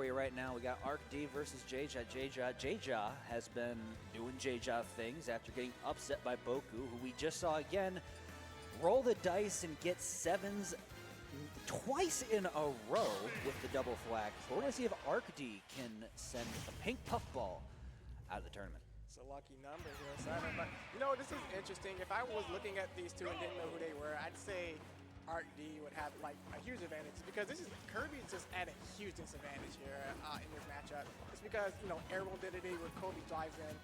for you right now. We got Arkdee versus JeJaJeJa. JeJa has been doing JeJa things after getting upset by Boku, who we just saw again roll the dice and get sevens twice in a row with the double flag. We're going to see if Arkdee can send a pink puffball out of the tournament. It's a lucky number here, Simon. But, you know, this is interesting. If I was looking at these two and didn't know who they were, I'd say Arkdee would have like a huge advantage because this is Kirby's just at a huge disadvantage here in this matchup. It's because, you know, air mobility where Kobe drives in,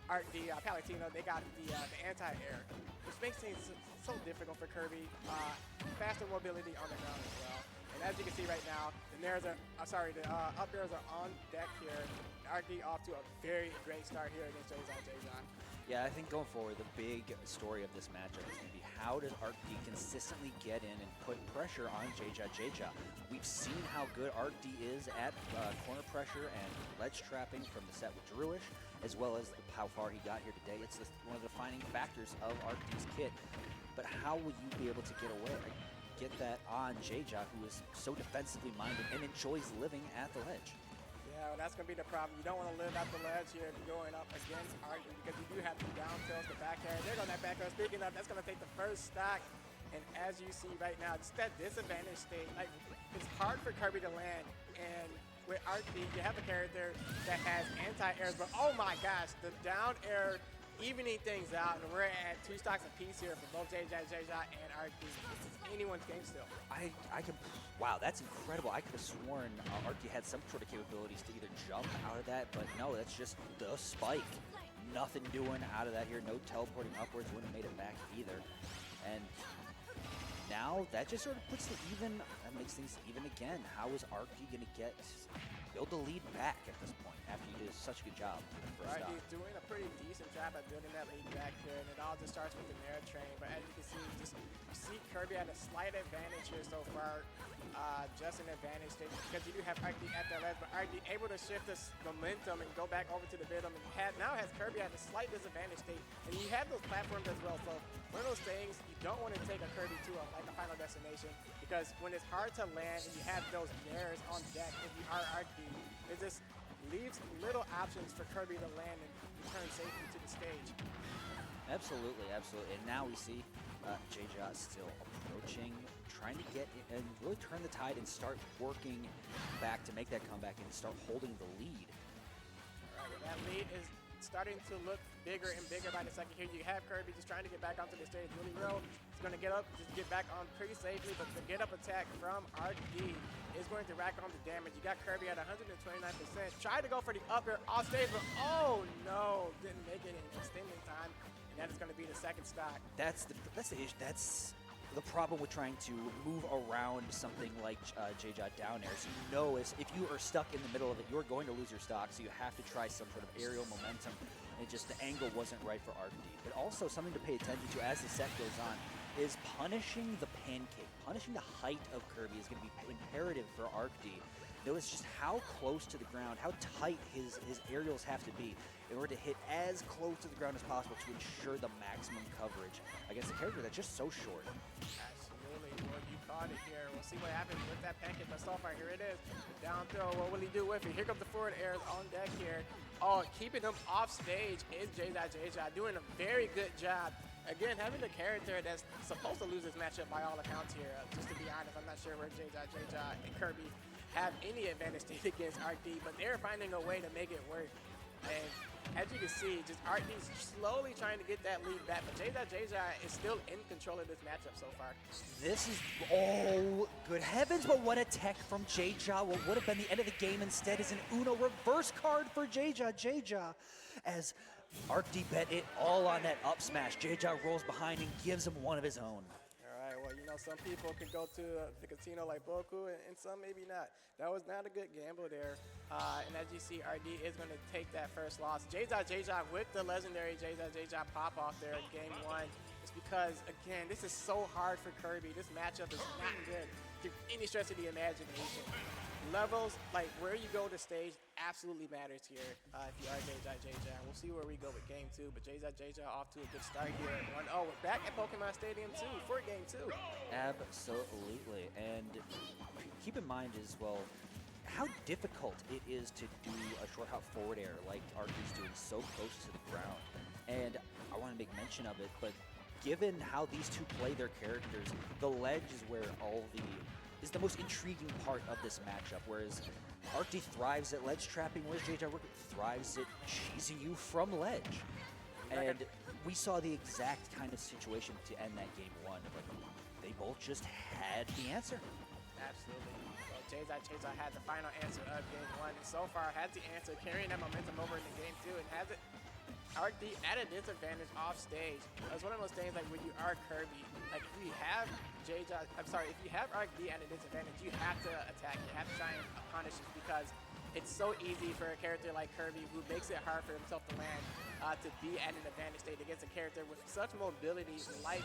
Arkdee, Palutena, they got the anti-air, which makes things so difficult for Kirby. Faster mobility on the ground as well. And as you can see right now, the nairs are, the up airs are on deck here. Arkdee off to a very great start here against JeJaJeJa. Yeah, I think going forward, the big story of this matchup is going to be how does Arkdee consistently get in and put pressure on JeJaJeJa. We've seen how good Arkdee is at corner pressure and ledge trapping from the set with Druish, as well as how far he got here today. It's one of the defining factors of Arkdee's kit. But how will you be able to get that on JeJa, who is so defensively minded and enjoys living at the ledge? Yeah, well, that's going to be the problem. You don't want to live at the ledge here if you're going up against Arkdee because you do have the down tilts, the back air. They're going that back air. Speaking of, that's going to take the first stack. And as you see right now, it's that disadvantage state. Like, it's hard for Kirby to land. And with Arkdee, you have a character that has anti-airs, but oh my gosh, the down air evening things out, and we're at 2 stocks apiece here for both JeJaJeJa and Arkdee. This is anyone's game still. Wow, that's incredible. I could have sworn Arkdee had some sort of capabilities to either jump out of that, but no, that's just the spike. Nothing doing out of that here. No teleporting upwards. Wouldn't have made it back either. And now that just sort of puts the even. That makes things even again. How is Arkdee going to build the lead back at this point after you did such a good job in the first stop? He's doing a pretty decent job at building that lead back here, and it all just starts with the Nair train. But as you can see, you see Kirby at a slight advantage here so far, just an advantage state because you do have Arkdee at that ledge, but Arkdee able to shift this momentum and go back over to the middle, and now has Kirby at a slight disadvantage state, and you have those platforms as well. So one of those things you don't want to take a Kirby to like a final destination because when it's hard to land and you have those Nairs on deck, if you are Arkdee, it just leaves little options for Kirby to land and return safely to the stage. Absolutely, absolutely. And now we see JeJa still approaching, trying to get in and really turn the tide and start working back to make that comeback and start holding the lead. All right, well, that lead is starting to look bigger and bigger by the second here. You have Kirby just trying to get back onto the stage really real. He's going to get up, just get back on pretty safely, but the get up attack from Arkdee is going to rack on the damage. You got Kirby at 129%. Tried to go for the up air off stage, but oh no, didn't make it in extending time. And that is going to be the second stock. That's the issue. That's the problem with trying to move around something like JeJa down air. So you know if you are stuck in the middle of it, you're going to lose your stock, so you have to try some sort of aerial momentum. And just the angle wasn't right for Arkdee. But also something to pay attention to as the set goes on is punishing the pancake. Punishing the height of Kirby is going to be imperative for Arkdee. Notice just how close to the ground, how tight his aerials have to be in order to hit as close to the ground as possible to ensure the maximum coverage against a character that's just so short. Absolutely. Well, you caught it here. We'll see what happens with that pancake. But so far, here it is. The down throw. What will he do with it? Here comes the forward airs on deck here. Oh, keeping him off stage is JeJaJeJa, doing a very good job. Again, having a character that's supposed to lose this matchup by all accounts here. Just to be honest, I'm not sure where JeJaJeJa and Kirby have any advantage against Arkdee, but they're finding a way to make it work. And as you can see, just Arkdee's slowly trying to get that lead back, but JeJaJeJa is still in control of this matchup so far. This is, oh, good heavens, but what a tech from JeJa. What would have been the end of the game instead is an Uno reverse card for JeJaJeJa as Arkdee bet it all on that up smash. JeJa rolls behind and gives him one of his own. All right, well, you know, some people can go to the casino like Boku, and some maybe not. That was not a good gamble there. And as you see, Arkdee is going to take that first loss. JeJaJeJa with the legendary JeJaJeJa pop-off there in game 1. It's because, again, this is so hard for Kirby. This matchup is not good through any stretch of the imagination. Levels, like where you go to stage, absolutely matters here if you are JeJaJeJa. We'll see where we go with game 2, but JeJaJeJa off to a good start here at 1-0. We're back at Pokemon Stadium 2 for game 2. Absolutely, and keep in mind as well, how difficult it is to do a short hop forward air like Arkdee's doing so close to the ground. And I want to make mention of it, but given how these two play their characters, the ledge is where is the most intriguing part of this matchup, whereas Arkdee thrives at ledge trapping, whereas JeJaJeJa thrives at cheesing you from ledge. And we saw the exact kind of situation to end that game 1, but they both just had the answer. Absolutely. So JeJaJeJa had the final answer of game 1, and so far has the answer, carrying that momentum over into game 2, and has it Arkdee at a disadvantage off stage. It's one of those things like when you are Kirby, like if you have if you have Arkdee at a disadvantage, you have to attack, you have to try and punish it, because it's so easy for a character like Kirby, who makes it hard for himself to land, to be at an advantage state against a character with such mobility like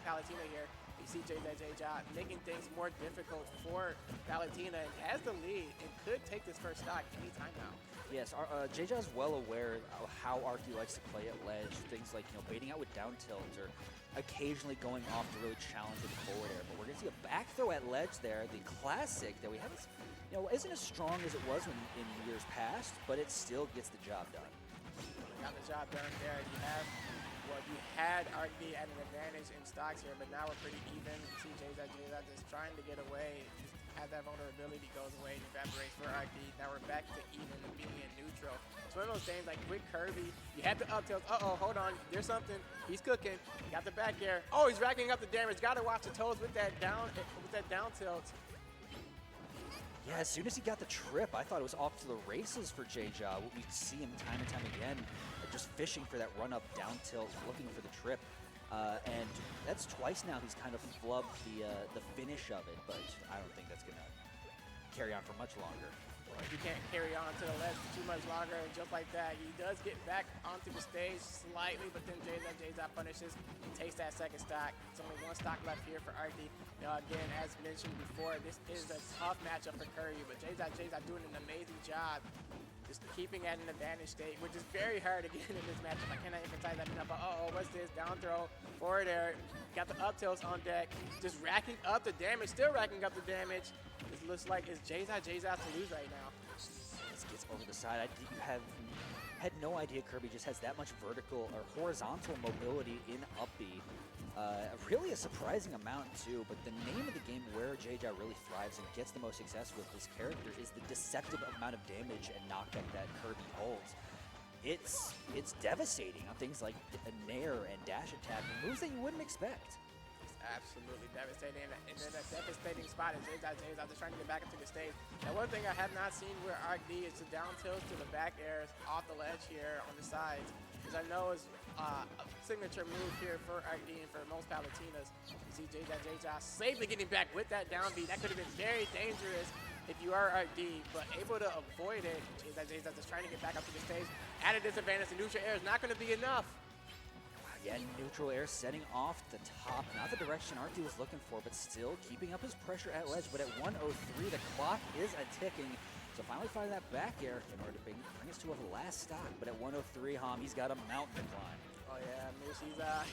Palutena here. You see JeJaJeJa making things more difficult for Palutena, and has the lead and could take this first stock anytime now. Yes, JeJaJa is well aware of how Arkdee likes to play at ledge. Things like baiting out with down tilts, or occasionally going off to really challenge with the forward air. But we're gonna see a back throw at ledge there, the classic that we haven't, isn't as strong as it was in years past, but it still gets the job done. Got the job done there. You had Arkdee at an advantage in stocks here, but now we're pretty even. You see JeJaJeJa just trying to get away. Have that vulnerability goes away and evaporates for Arkdee. Now we're back to even and being in neutral. It's one of those things like with Kirby, you had the up tilt. Uh-oh, hold on. There's something. He's cooking. Got the back air. Oh, he's racking up the damage. Got to watch the toes with that down tilt. Yeah, as soon as he got the trip, I thought it was off to the races for JeJaJeJa. We see him time and time again, just fishing for that run-up down tilt, looking for the trip. And that's twice now he's kind of flubbed the finish of it, but I don't think that's going to carry on for much longer. He can't carry on to the ledge for too much longer, and just like that, he does get back onto the stage slightly, but then JeJaJeJa punishes and takes that second stock. It's only one stock left here for Arkdee. Again, as mentioned before, this is a tough matchup for Kirby, but JeJaJeJa doing an amazing job just keeping at an advantage state, which is very hard again in this matchup. I cannot emphasize that enough. But what's this? Down throw, forward air, got the up tilts on deck, just racking up the damage, still racking up the damage. It looks like it's JeJaJeJa to lose right now. This gets over the side. You had no idea Kirby just has that much vertical or horizontal mobility in up B. Really a surprising amount too, but the name of the game where JeJaJeJa really thrives and gets the most success with this character is the deceptive amount of damage and knockback that Kirby holds. It's devastating on things like a nair and dash attack, moves that you wouldn't expect. Absolutely devastating, and then that devastating spot is JeJaJeJa just trying to get back into the stage. Now, one thing I have not seen where Arkdee is the down tilts to the back airs off the ledge here on the sides, which I know is a signature move here for Arkdee and for most Palutenas. You see JeJaJeJa safely getting back with that down B. That could have been very dangerous if you are Arkdee, but able to avoid it. JeJaJeJa just trying to get back up to the stage. At a disadvantage, the neutral air is not going to be enough. Again, neutral air setting off the top, not the direction Arkdee was looking for, but still keeping up his pressure at ledge. But at 1:03, the clock is a-ticking. So finally finding that back air in order to bring us to a last stock. But at 1:03, he's got a mountain to climb. Oh yeah, Mish,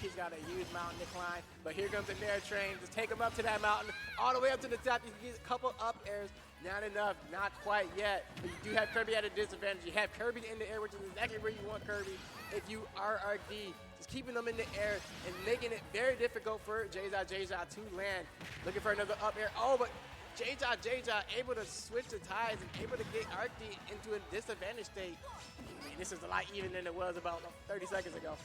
he's got a huge mountain to climb. But here comes the Nair train. Just take him up to that mountain, all the way up to the top. You can get a couple up airs. Not enough, not quite yet. But you do have Kirby at a disadvantage. You have Kirby in the air, which is exactly where you want Kirby. If you are Arkdee, just keeping them in the air and making it very difficult for JeJaJeJa to land. Looking for another up air. Oh, but JeJaJeJa able to switch the ties and able to get Arkdee into a disadvantage state. I mean, this is a lot even than it was about 30 seconds ago.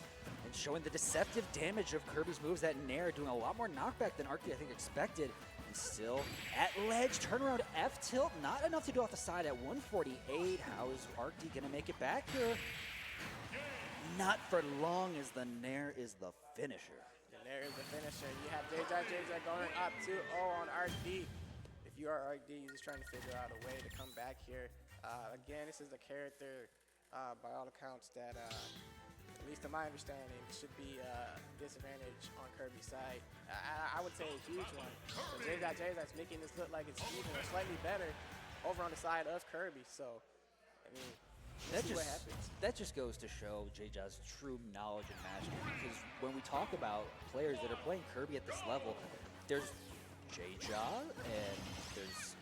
And showing the deceptive damage of Kirby's moves, that Nair doing a lot more knockback than Arkdee, I think, expected. And still at ledge, turnaround F tilt, not enough to do off the side at 1:48. How is Arkdee gonna make it back here? Not for long, as the Nair is the finisher. The Nair is the finisher. You have JeJaJeJa going up 2-0 on Arkdee. If you are Arkdee, you're just trying to figure out a way to come back here. Again, this is a character, by all accounts, that at least to my understanding, should be a disadvantage on Kirby's side. I would say a huge one. So JeJaJeJa is making this look like it's even or slightly better over on the side of Kirby. So, I mean, let's see what happens. That just goes to show JeJaJeJa's true knowledge and mastery, because when we talk about players that are playing Kirby at this level, there's JeJaJeJa and there's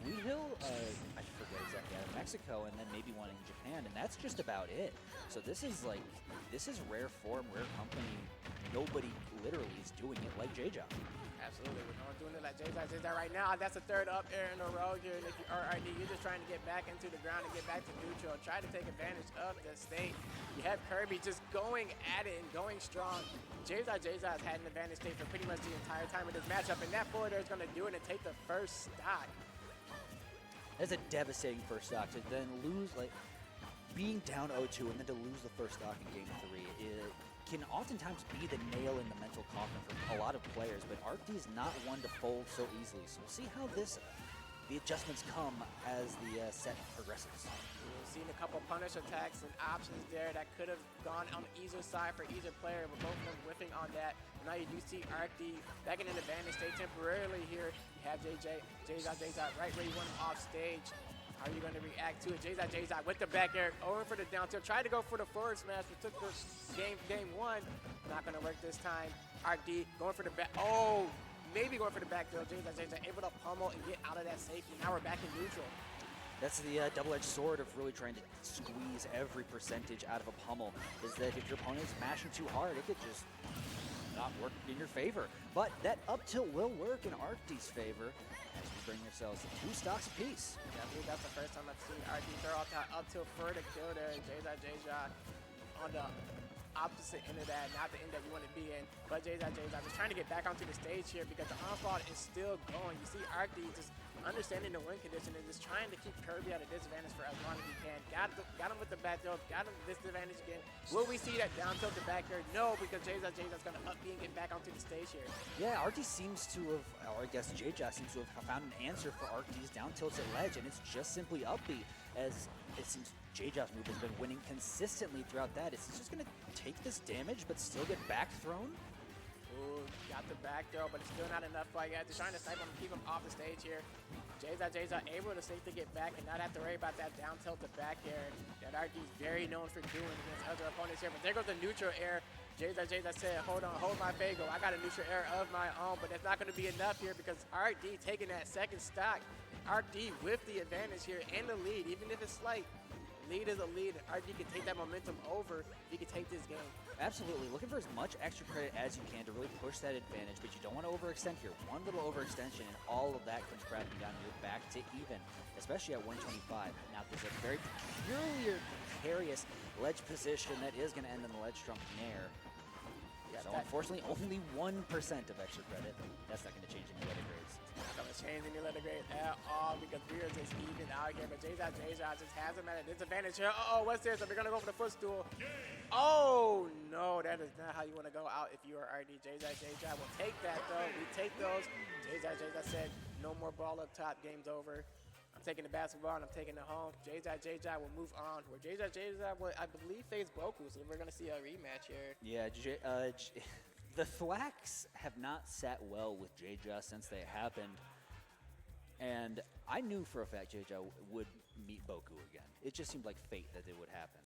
Sweet Hill, I forget exactly, out of Mexico, and then maybe one in Japan, and that's just about it. So this is rare form, rare company. Nobody literally is doing it like JeJa. Absolutely, we're not doing it like JeJaJeJa right now. That's the third up air in a row here. And if you are Arkdee, you're just trying to get back into the ground and get back to neutral. Try to take advantage of the state. You have Kirby just going at it and going strong. JeJaJeJa has had an advantage state for pretty much the entire time of this matchup, and that forward air is going to do it and take the first stock. That's a devastating first stock to then lose, like being down 0-2 and then to lose the first stock in game 3. It can oftentimes be the nail in the mental coffin for a lot of players, but Arkdee is not one to fold so easily. So we'll see how the adjustments come as the set progresses. We've seen a couple punish attacks and options there that could have gone on either side for either player, but both of them whiffing on that. And now you do see Arkdee back in an advantage state temporarily here. You have JeJaJeJa right where you want him off stage. How are you going to react to it? JeJaJeJa with the back air, over for the down tilt. Tried to go for the forward smash, but took the game one. Not going to work this time. Arkdee going for the back. Oh, maybe going for the back throw. JeJaJeJa able to pummel and get out of that safety. Now we're back in neutral. That's the double-edged sword of really trying to squeeze every percentage out of a pummel, is that if your opponent is mashing too hard, it could just not work in your favor. But that up tilt will work in Arkdee's favor as we bring ourselves to 2 stocks apiece. Yeah, I believe that's the first time I've seen Arkdee throw out that up tilt for the kill there. JeJaJeJa on the opposite end of that, not the end that you want to be in. But JeJaJeJa just trying to get back onto the stage here because the onslaught is still going. You see Arkdee just understanding the win condition and just trying to keep Kirby at a disadvantage for as long as he can. Got him with the back throw, got him disadvantage again. Will we see that down tilt to back air? No, because JeJaJeJa is going to up B and get back onto the stage here. Yeah, Arkdee seems to have, or I guess JeJa seems to have found an answer for Arkdee's down tilts at ledge, and it's just simply up B, as it seems JeJa's move has been winning consistently throughout that. It's just going to take this damage, but still get back thrown. Ooh, got the back throw, but it's still not enough. Like, just trying to snipe him and keep him off the stage here. JeJaJeJa able to safely get back and not have to worry about that down tilt to back air that Arkdee's very known for doing against other opponents here. But there goes the neutral air. JeJaJeJa said, hold on, hold my fago. I got a neutral air of my own, but it's not going to be enough here because Arkdee taking that second stock. Arkdee with the advantage here and the lead, even if it's slight. Lead is a lead, and Arkdee can take that momentum over if he can take this game. Absolutely. Looking for as much extra credit as you can to really push that advantage, but you don't want to overextend here. One little overextension, and all of that comes crashing down. You're back to even, especially at 125. Now, there's a very peculiar, precarious ledge position that is going to end in the ledge trump nair. So unfortunately, only 1% of extra credit. That's not going to change any letter grades. Not going to change any letter grade at all because we are just even out here. But JeJaJeJa just has him at a disadvantage here. Uh-oh, what's this? Are we going to go for the footstool? Oh, no, that is not how you want to go out if you are Arkdee. JeJaJeJa will take that, though. We take those. JeJaJeJa said, no more ball up top. Game's over. I'm taking the basketball and I'm taking it home. JeJaJeJa will move on. Where JeJaJeJa will, I believe, face Boku, so we're going to see a rematch here. Yeah, the thwacks have not sat well with JeJa since they happened. And I knew for a fact JeJa would meet Boku again. It just seemed like fate that it would happen.